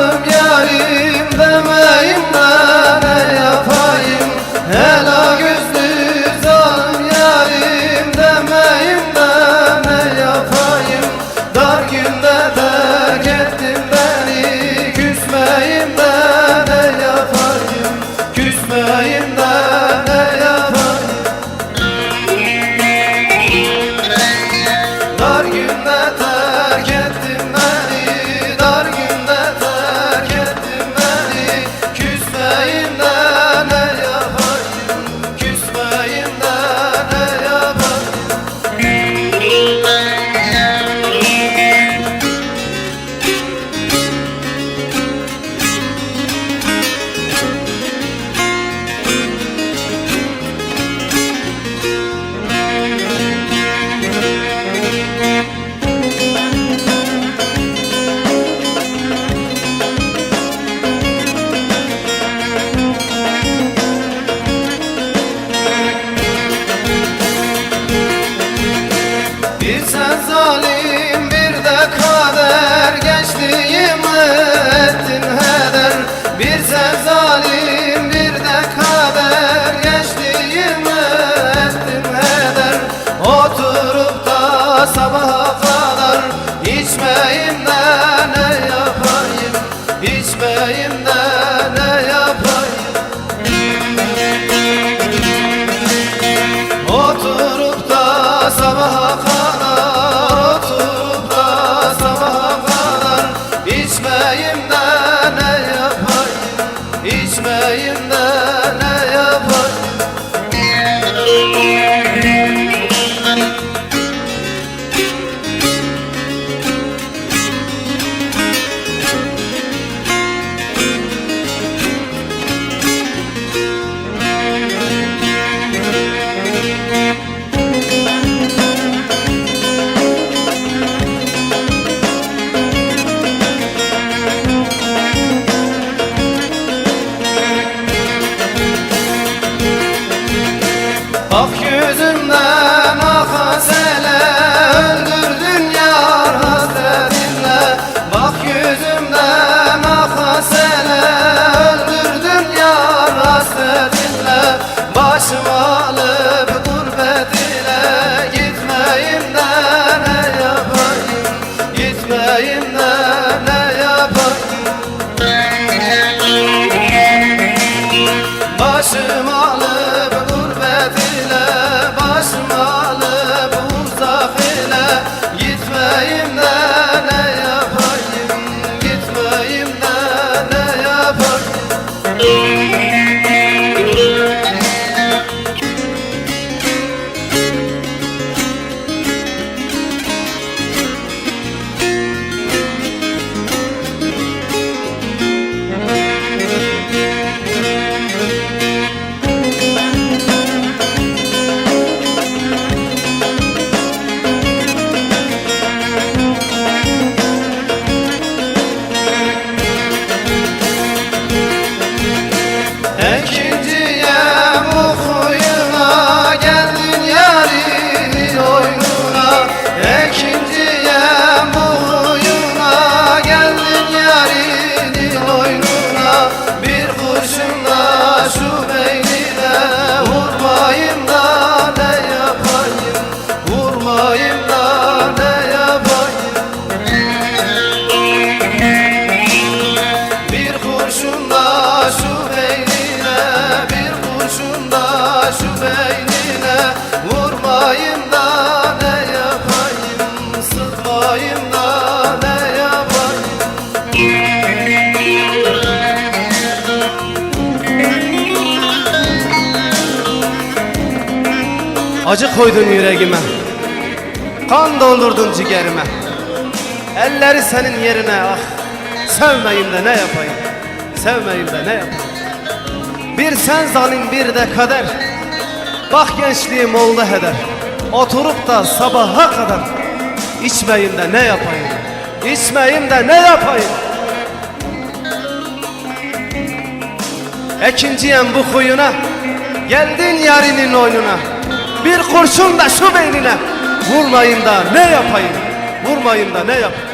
zalim yarim demeyim de ne yapayım? Ela gözlü zalim yarim demeyim de ne yapayım? Dar günde terk ettin beni, küsmeyim de ne yapayım? Küsmeyim de ne yapayım? Dar günde terk ettin beni, dar günde terk ettin beni. Küsmeyim de ne yapayım? Küsmeyim de ne yapayım? Bir sen zalim bir de kader, gençliğimi ettin heder. Bir sen zalim bir de kader, gençliğimi ettin heder. Oturup da sabaha kadar içmeyim de ne yapayım? İçmeyim de ne yapayım? Oturup da sabaha kadar, oturup da sabaha kadar içmeyim de ne yapayım? İçmeyim de ne yapayım? Bak yüzümden akan sele, öldürdün yar hasretinle. Bak yüzümden akan sele, öldürdün yar hasretinle. Başımı alıp gurbet ile gitmeyim de ne yapayım? Gitmeyim de ne yapayım? Başımı alıp gurbet ile, başımı alıp uzak ile gitmeyim de ne yapayım? Gitmeyim de ne yapayım? İkinciye bu huyuna geldin yarinin oyununa. İkinciye bu huyuna geldin yarinin oyununa. Bir kurşunla şu beynine vurmayayım da ne yapayım? Vurmayayım da ne yapayım? Bir kurşunla şu beynine, bir kurşunla şu beynine vurmayayım da ne yapayım? Sıkmayayım da ne yapayım? Acı koydun yüreğime, kan doldurdun ciğerime. Elleri senin yerine ah, sevmeyim de ne yapayım? Sevmeyim de ne yapayım? Bir sen zalim bir de kader. Bak gençliğim oldu heder. Oturup da sabaha kadar içmeyim de ne yapayım? İçmeyim de ne yapayım? İkinciyem bu huyuna, geldin yarinin oyununa. Bir kurşun da şu beynine vurmayın da ne yapayım? Vurmayın da ne yapayım?